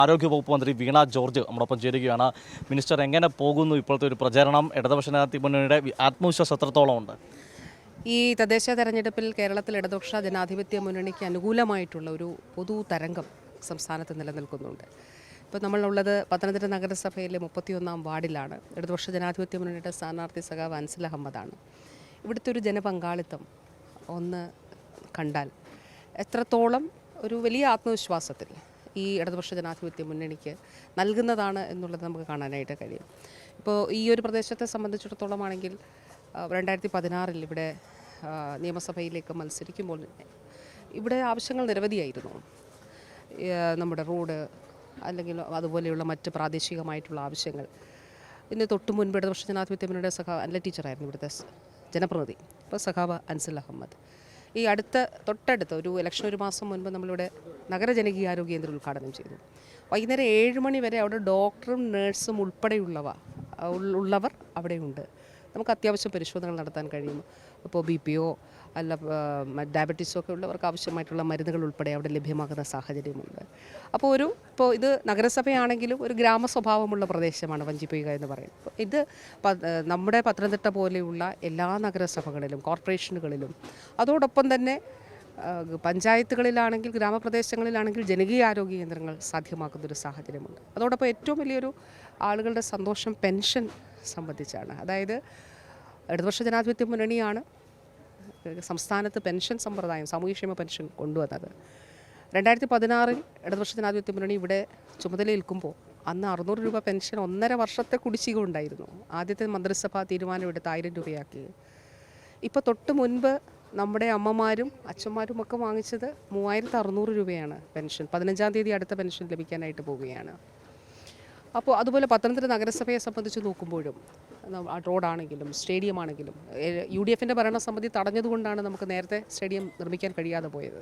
ആരോഗ്യവകുപ്പ് മന്ത്രി വീണ ജോർജ് നമ്മോടൊപ്പം ചേരുകയാണ്. മിനിസ്റ്റർ, എങ്ങനെ പോകുന്നു ഇപ്പോഴത്തെ ഒരു പ്രചരണം? ഇടതുപക്ഷ ജനാധിപത്യ മുന്നണിയുടെ ആത്മവിശ്വാസം എത്രത്തോളം ഉണ്ട്? ഈ തദ്ദേശ തെരഞ്ഞെടുപ്പിൽ കേരളത്തിൽ ഇടതുപക്ഷ ജനാധിപത്യ മുന്നണിക്ക് അനുകൂലമായിട്ടുള്ള ഒരു പൊതു തരംഗം സംസ്ഥാനത്ത് നിലനിൽക്കുന്നുണ്ട്. ഇപ്പോൾ നമ്മളുള്ളത് പത്തനംതിട്ട നഗരസഭയിലെ 31-ാം വാർഡിലാണ്. ഇടതുപക്ഷ ജനാധിപത്യ മുന്നണിയുടെ സ്ഥാനാർത്ഥി സഖാവ് അൻസൽ അഹമ്മദാണ്. ഇവിടുത്തെ ഒരു ജനപങ്കാളിത്തം ഒന്ന് കണ്ടാൽ എത്രത്തോളം ഒരു വലിയ ആത്മവിശ്വാസത്തിൽ ഈ ഇടതുപക്ഷ ജനാധിപത്യ മുന്നണിക്ക് നൽകുന്നതാണ് എന്നുള്ളത് നമുക്ക് കാണാനായിട്ട് കഴിയും. ഇപ്പോൾ ഈ ഒരു പ്രദേശത്തെ സംബന്ധിച്ചിടത്തോളം ആണെങ്കിൽ 2016 ഇവിടെ നിയമസഭയിലേക്ക് മത്സരിക്കുമ്പോൾ ഇവിടെ ആവശ്യങ്ങൾ നിരവധിയായിരുന്നു. നമ്മുടെ റോഡ് അല്ലെങ്കിൽ അതുപോലെയുള്ള മറ്റ് പ്രാദേശികമായിട്ടുള്ള ആവശ്യങ്ങൾ. ഇതിന് തൊട്ട് മുൻപ് ഇടതുപക്ഷ ജനാധിപത്യ മുന്നണിയുടെ സഖാവ് അനില ടീച്ചറായിരുന്നു ഇവിടുത്തെ ജനപ്രതിനിധി. ഇപ്പോൾ സഖാവ് അൻസൽ അഹമ്മദ്. ഈ തൊട്ടടുത്ത് ഒരു ഇലക്ഷൻ ഒരു മാസം മുൻപ് നമ്മളിവിടെ നഗരജനകീയാരോഗ്യ കേന്ദ്രം ഉദ്ഘാടനം ചെയ്തു. വൈകുന്നേരം 7 മണി വരെ അവിടെ ഡോക്ടറും നേഴ്സും ഉള്ളവർ അവിടെയുണ്ട്. നമുക്ക് അത്യാവശ്യം പരിശോധനകൾ നടത്താൻ കഴിയും. ഇപ്പോൾ BPO അല്ല ഡയബറ്റീസോ ഒക്കെ ഉള്ളവർക്ക് ആവശ്യമായിട്ടുള്ള മരുന്നുകൾ ഉൾപ്പെടെ അവിടെ ലഭ്യമാകുന്ന സാഹചര്യമുണ്ട്. അപ്പോൾ ഇത് നഗരസഭയാണെങ്കിലും ഒരു ഗ്രാമ സ്വഭാവമുള്ള പ്രദേശമാണ് വഞ്ചിപ്പുക എന്ന് പറയുന്നത്. ഇത് നമ്മുടെ പത്തനംതിട്ട പോലെയുള്ള എല്ലാ നഗരസഭകളിലും കോർപ്പറേഷനുകളിലും അതോടൊപ്പം തന്നെ പഞ്ചായത്തുകളിലാണെങ്കിൽ ഗ്രാമപ്രദേശങ്ങളിലാണെങ്കിൽ ജനകീയാരോഗ്യ കേന്ദ്രങ്ങൾ സാധ്യമാക്കുന്നൊരു സാഹചര്യമുണ്ട്. അതോടൊപ്പം ഏറ്റവും വലിയൊരു ആളുകളുടെ സന്തോഷം പെൻഷൻ സംബന്ധിച്ചാണ്. അതായത് ഇടതുപക്ഷ ജനാധിപത്യ മുന്നണിയാണ് സംസ്ഥാനത്ത് പെൻഷൻ സമ്പ്രദായം സാമൂഹ്യക്ഷേമ പെൻഷൻ കൊണ്ടുവന്നത്. 2016 ഇടതുപക്ഷ ജനാധിപത്യ മുന്നണി ഇവിടെ ചുമതലയേൽക്കുമ്പോൾ അന്ന് 600 രൂപ പെൻഷൻ 1.5 വർഷത്തെ കുടിശ്ശിക ഉണ്ടായിരുന്നു. ആദ്യത്തെ മന്ത്രിസഭാ തീരുമാനമെടുത്ത് 1000 രൂപയാക്കി. ഇപ്പോൾ തൊട്ട് മുൻപ് നമ്മുടെ അമ്മമാരും അച്ഛന്മാരും ഒക്കെ വാങ്ങിച്ചത് 3600 രൂപയാണ് പെൻഷൻ. 15-ാം തീയതി അടുത്ത പെൻഷൻ ലഭിക്കാനായിട്ട് പോവുകയാണ്. അപ്പോൾ അതുപോലെ പത്തനംതിട്ട നഗരസഭയെ സംബന്ധിച്ച് നോക്കുമ്പോഴും റോഡാണെങ്കിലും സ്റ്റേഡിയം ആണെങ്കിലും UDFൻ്റെ ഭരണസമിതി തടഞ്ഞതുകൊണ്ടാണ് നമുക്ക് നേരത്തെ സ്റ്റേഡിയം നിർമ്മിക്കാൻ കഴിയാതെ പോയത്.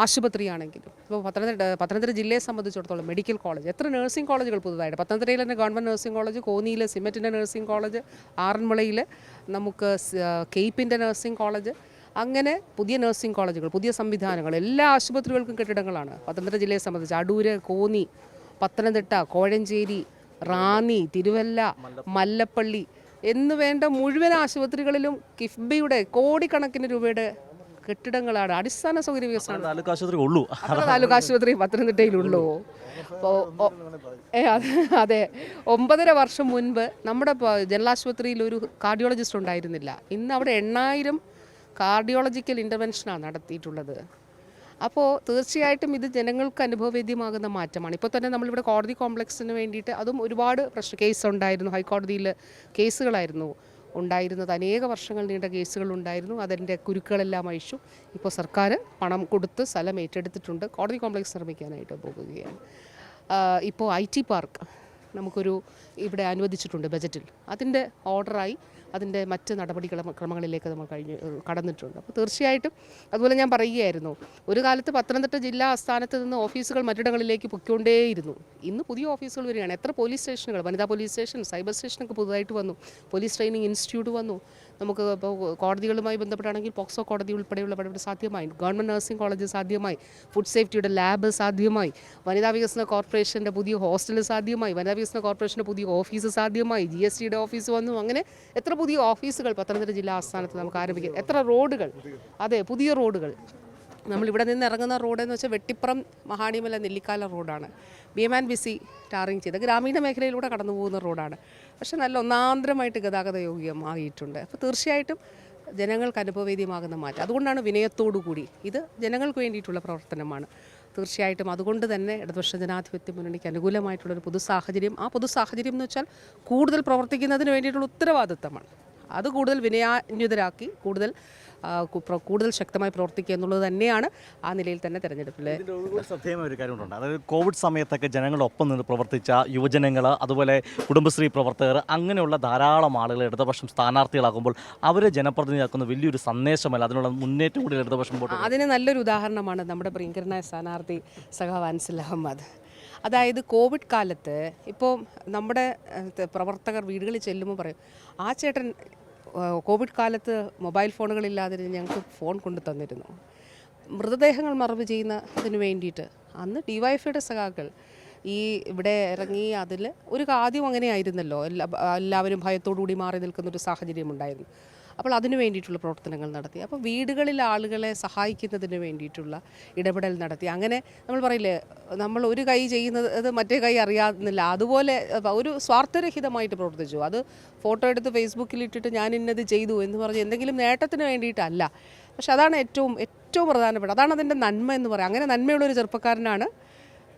ആശുപത്രിയാണെങ്കിലും ഇപ്പോൾ പത്തനംതിട്ട ജില്ലയെ സംബന്ധിച്ചിടത്തോളം മെഡിക്കൽ കോളേജ്, എത്ര നഴ്സിംഗ് കോളേജുകൾ പുതുതായിട്ട് പത്തനംതിട്ടയിൽ തന്നെ ഗവൺമെൻറ് നഴ്സിംഗ് കോളേജ്, കോന്നിയിൽ സിമെറ്റിൻ്റെ നഴ്സിംഗ് കോളേജ്, ആറന്മുളയിൽ നമുക്ക് കെയ്പ്പിൻ്റെ നഴ്സിംഗ് കോളേജ്, അങ്ങനെ പുതിയ നഴ്സിംഗ് കോളേജുകൾ, പുതിയ സംവിധാനങ്ങൾ, എല്ലാ ആശുപത്രികൾക്കും കെട്ടിടങ്ങളാണ് പത്തനംതിട്ട ജില്ലയെ സംബന്ധിച്ച്. അടൂര്, കോന്നി, പത്തനംതിട്ട, കോഴഞ്ചേരി, റാന്നി, തിരുവല്ല, മല്ലപ്പള്ളി എന്നുവേണ്ട മുഴുവൻ ആശുപത്രികളിലും കിഫ്ബിയുടെ കോടിക്കണക്കിന് രൂപയുടെ കെട്ടിടങ്ങളാണ്. അടിസ്ഥാന സൗകര്യ വികസനം താലൂക്ക് ആശുപത്രി പത്തനംതിട്ടയിലുള്ളൂ. അതെ, 9.5 വർഷം മുൻപ് നമ്മുടെ ജനലാശുപത്രിയിൽ ഒരു കാർഡിയോളജിസ്റ്റ് ഉണ്ടായിരുന്നില്ല. ഇന്ന് അവിടെ 8000 കാർഡിയോളജിക്കൽ ഇൻ്റർവെൻഷനാണ് നടത്തിയിട്ടുള്ളത്. അപ്പോൾ തീർച്ചയായിട്ടും ഇത് ജനങ്ങൾക്ക് അനുഭവവേദ്യമാകുന്ന മാറ്റമാണ്. ഇപ്പോൾ തന്നെ നമ്മളിവിടെ കോടതി കോംപ്ലക്സിന് വേണ്ടിയിട്ട് അതും ഒരുപാട് കേസ് ഉണ്ടായിരുന്നു. ഹൈക്കോടതിയിൽ കേസുകളായിരുന്നു ഉണ്ടായിരുന്നത്. അനേക വർഷങ്ങൾ നീണ്ട കേസുകളുണ്ടായിരുന്നു. അതിൻ്റെ കുരുക്കുകളെല്ലാം അഴിച്ചു. ഇപ്പോൾ സർക്കാർ പണം കൊടുത്ത് സ്ഥലം ഏറ്റെടുത്തിട്ടുണ്ട്. കോടതി കോംപ്ലക്സ് നിർമ്മിക്കാനായിട്ട് പോകുകയാണ്. ഇപ്പോൾ IT പാർക്ക് നമുക്കൊരു ഇവിടെ അനുവദിച്ചിട്ടുണ്ട് ബജറ്റിൽ. അതിൻ്റെ ഓർഡറായി അതിൻ്റെ മറ്റ് നടപടിക്രമങ്ങളിലേക്ക് നമ്മൾ കടന്നിട്ടുണ്ട്. അപ്പോൾ തീർച്ചയായിട്ടും അതുപോലെ ഞാൻ പറയുകയായിരുന്നു, ഒരു കാലത്ത് പത്തനംതിട്ട ജില്ലാ ആസ്ഥാനത്ത് നിന്ന് ഓഫീസുകൾ മറ്റിടങ്ങളിലേക്ക് പൊയ്ക്കൊണ്ടേയിരുന്നു. ഇന്ന് പുതിയ ഓഫീസുകൾ വരികയാണ്. എത്ര പോലീസ് സ്റ്റേഷനുകൾ, വനിതാ പോലീസ് സ്റ്റേഷൻ, സൈബർ സ്റ്റേഷനൊക്കെ പുതുതായിട്ട് വന്നു. പോലീസ് ട്രെയിനിങ് ഇൻസ്റ്റിറ്റ്യൂട്ട് വന്നു. നമുക്ക് ഇപ്പോൾ കോടതികളുമായി ബന്ധപ്പെട്ടാണെങ്കിൽ പോക്സോ കോടതി ഉൾപ്പെടെയുള്ള ഇവിടെ സാധ്യമായി. ഗവൺമെൻറ് നഴ്സിംഗ് കോളേജ് സാധ്യമായി. ഫുഡ് സേഫ്റ്റിയുടെ ലാബ് സാധ്യമായി. വനിതാ വികസന കോർപ്പറേഷൻ്റെ പുതിയ ഹോസ്റ്റൽ സാധ്യമായി. വനിതാ വികസന കോർപ്പറേഷൻ്റെ പുതിയ ഓഫീസ് സാധ്യമായി. GSTയുടെ ഓഫീസ് വന്നു. അങ്ങനെ എത്ര പുതിയ ഓഫീസുകൾ പത്തനംതിട്ട ജില്ലാ ആസ്ഥാനത്ത് നമുക്ക് ആരംഭിക്കാം. എത്ര റോഡുകൾ, അതെ, പുതിയ റോഡുകൾ. നമ്മളിവിടെ നിന്ന് ഇറങ്ങുന്ന റോഡെന്ന് വെച്ചാൽ വെട്ടിപ്പുറം മഹാണിമല നെല്ലിക്കാല റോഡാണ്. BM&BC ടാറിങ് ചെയ്ത ഗ്രാമീണ മേഖലയിലൂടെ കടന്നു പോകുന്ന റോഡാണ്. പക്ഷേ നല്ല ഒന്നാന്തരമായിട്ട് ഗതാഗത യോഗ്യമായിട്ടുണ്ട്. അപ്പോൾ തീർച്ചയായിട്ടും ജനങ്ങൾക്ക് അനുഭവവേദ്യമാകുന്ന മാറ്റം. അതുകൊണ്ടാണ് വിനയത്തോടു കൂടി ഇത് ജനങ്ങൾക്ക് വേണ്ടിയിട്ടുള്ള പ്രവർത്തനമാണ്. തീർച്ചയായിട്ടും അതുകൊണ്ട് തന്നെ ഇടതുപക്ഷ ജനാധിപത്യ മുന്നണിക്ക് അനുകൂലമായിട്ടുള്ളൊരു പൊതുസാഹചര്യം, ആ പൊതുസാഹചര്യം എന്ന് വെച്ചാൽ കൂടുതൽ പ്രവർത്തിക്കുന്നതിന് വേണ്ടിയിട്ടുള്ള ഉത്തരവാദിത്തമാണ്. അത് കൂടുതൽ വിനയാന്വിതരാക്കി കൂടുതൽ ശക്തമായി പ്രവർത്തിക്കുക എന്നുള്ളത് തന്നെയാണ് ആ നിലയിൽ തന്നെ തെരഞ്ഞെടുപ്പിൽ ശ്രദ്ധേയമായ ഒരു കാര്യമുണ്ട്. അതായത് കോവിഡ് സമയത്തൊക്കെ ജനങ്ങളുടെ ഒപ്പം നിന്ന് പ്രവർത്തിച്ച യുവജനങ്ങൾ, അതുപോലെ കുടുംബശ്രീ പ്രവർത്തകർ, അങ്ങനെയുള്ള ധാരാളം ആളുകൾ ഇടതുപക്ഷം സ്ഥാനാർത്ഥികളാകുമ്പോൾ അവരെ ജനപ്രതിനിധിയാക്കുന്ന വലിയൊരു സന്ദേശമല്ല, അതിനുള്ള മുന്നേറ്റം കൂടി ഇടതുപക്ഷം പോട്ടെ. അതിന് നല്ലൊരു ഉദാഹരണമാണ് നമ്മുടെ പ്രിയങ്കരനായ സ്ഥാനാർത്ഥി സഖാവ് അൻസൽ അഹമ്മദ്. അതായത് കോവിഡ് കാലത്ത് ഇപ്പോൾ നമ്മുടെ പ്രവർത്തകർ വീടുകളിൽ ചെല്ലുമ്പോൾ പറയും, ആ ചേട്ടൻ കോവിഡ് കാലത്ത് മൊബൈൽ ഫോണുകളില്ലാതെ ഞങ്ങൾക്ക് ഫോൺ കൊണ്ടു തന്നിരുന്നു. മൃതദേഹങ്ങൾ മറവ് ചെയ്യുന്നതിന് വേണ്ടിയിട്ട് അന്ന് ഡിവൈഎഫ്ഐയുടെ സഖാക്കൾ ഈ ഇവിടെ ഇറങ്ങി അതിൽ ഒരു ആദ്യം അങ്ങനെ ആയിരുന്നല്ലോ, എല്ലാവരും ഭയത്തോടുകൂടി മാറി നിൽക്കുന്നൊരു സാഹചര്യം ഉണ്ടായിരുന്നു. അപ്പോൾ അതിനു വേണ്ടിയിട്ടുള്ള പ്രവർത്തനങ്ങൾ നടത്തി. അപ്പോൾ വീടുകളിൽ ആളുകളെ സഹായിക്കുന്നതിന് വേണ്ടിയിട്ടുള്ള ഇടപെടൽ നടത്തി. അങ്ങനെ നമ്മൾ പറയില്ലേ, നമ്മൾ ഒരു കൈ ചെയ്യുന്നത് മറ്റേ കൈ അറിയാവുന്നില്ല, അതുപോലെ ഒരു സ്വാർത്ഥരഹിതമായിട്ട് പ്രവർത്തിച്ചു. അത് ഫോട്ടോ എടുത്ത് ഫേസ്ബുക്കിൽ ഇട്ടിട്ട് ഞാൻ ഇന്നത് ചെയ്തു എന്ന് പറഞ്ഞ് എന്തെങ്കിലും നേട്ടത്തിന് വേണ്ടിയിട്ടല്ല. പക്ഷെ അതാണ് ഏറ്റവും പ്രധാനപ്പെട്ട, അതാണ് അതിൻ്റെ നന്മ എന്ന് പറയാം. അങ്ങനെ നന്മയുള്ളൊരു ചെറുപ്പക്കാരനാണ്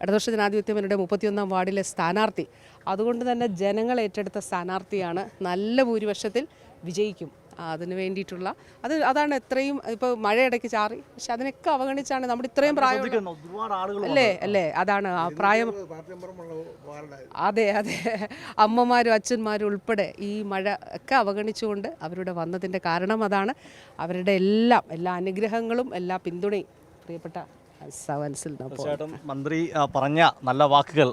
ഇടതുപക്ഷ ജനാധിപത്യ മുന്നണിയുടെ 31-ാം വാർഡിലെ സ്ഥാനാർത്ഥി. അതുകൊണ്ട് തന്നെ ജനങ്ങൾ ഏറ്റെടുത്ത സ്ഥാനാർത്ഥിയാണ്, നല്ല ഭൂരിപക്ഷത്തിൽ വിജയിക്കും. അതിന് വേണ്ടിയിട്ടുള്ള അതാണ് എത്രയും ഇപ്പോൾ മഴയിടയ്ക്ക് ചാറി, പക്ഷെ അതിനൊക്കെ അവഗണിച്ചാണ് നമ്മുടെ ഇത്രയും പ്രായം അല്ലേ അതാണ് ആ പ്രായം. അതെ അമ്മമാരും അച്ഛന്മാരും ഉൾപ്പെടെ ഈ മഴ ഒക്കെ അവഗണിച്ചുകൊണ്ട് അവരുടെ വന്നതിൻ്റെ കാരണം അതാണ്. അവരുടെ എല്ലാ അനുഗ്രഹങ്ങളും എല്ലാ പിന്തുണയും പ്രിയപ്പെട്ട തീർച്ചയായിട്ടും മന്ത്രി പറഞ്ഞ നല്ല വാക്കുകൾ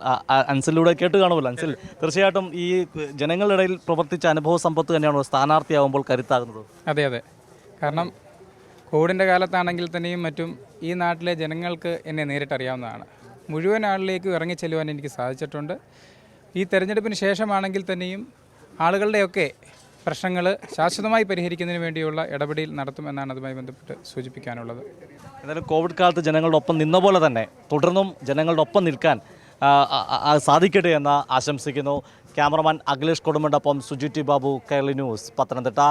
അൻസിലൂടെ കേട്ട് കാണുമല്ലോ. അൻസിൽ, തീർച്ചയായിട്ടും ഈ ജനങ്ങളുടെ ഇടയിൽ പ്രവർത്തിച്ച അനുഭവ സമ്പത്ത് തന്നെയാണോ സ്ഥാനാർത്ഥിയാകുമ്പോൾ കരുത്താകുന്നത്? അതെ, കാരണം കോവിഡിൻ്റെ കാലത്താണെങ്കിൽ തന്നെയും മറ്റും ഈ നാട്ടിലെ ജനങ്ങൾക്ക് എന്നെ നേരിട്ടറിയാവുന്നതാണ്. മുഴുവൻ ആളിലേക്കും ഇറങ്ങിച്ചെല്ലുവാൻ എനിക്ക് സാധിച്ചിട്ടുണ്ട്. ഈ തെരഞ്ഞെടുപ്പിന് ശേഷമാണെങ്കിൽ തന്നെയും ആളുകളുടെയൊക്കെ പ്രശ്നങ്ങൾ ശാശ്വതമായി പരിഹരിക്കുന്നതിന് വേണ്ടിയുള്ള ഇടപെടൽ നടത്തുമെന്നാണ് അതുമായി ബന്ധപ്പെട്ട് സൂചിപ്പിക്കാനുള്ളത്. എന്നാലും കോവിഡ് കാലത്ത് ജനങ്ങളുടെ ഒപ്പം നിന്ന പോലെ തന്നെ തുടർന്നും ജനങ്ങളുടെ ഒപ്പം നിൽക്കാൻ സാധിക്കട്ടെ എന്ന് ആശംസിക്കുന്നു. ക്യാമറമാൻ അഖിലേഷ് കൊടുമണ്ടൊപ്പം സുജിറ്റി ബാബു, കേരള ന്യൂസ്, പത്തനംതിട്ട.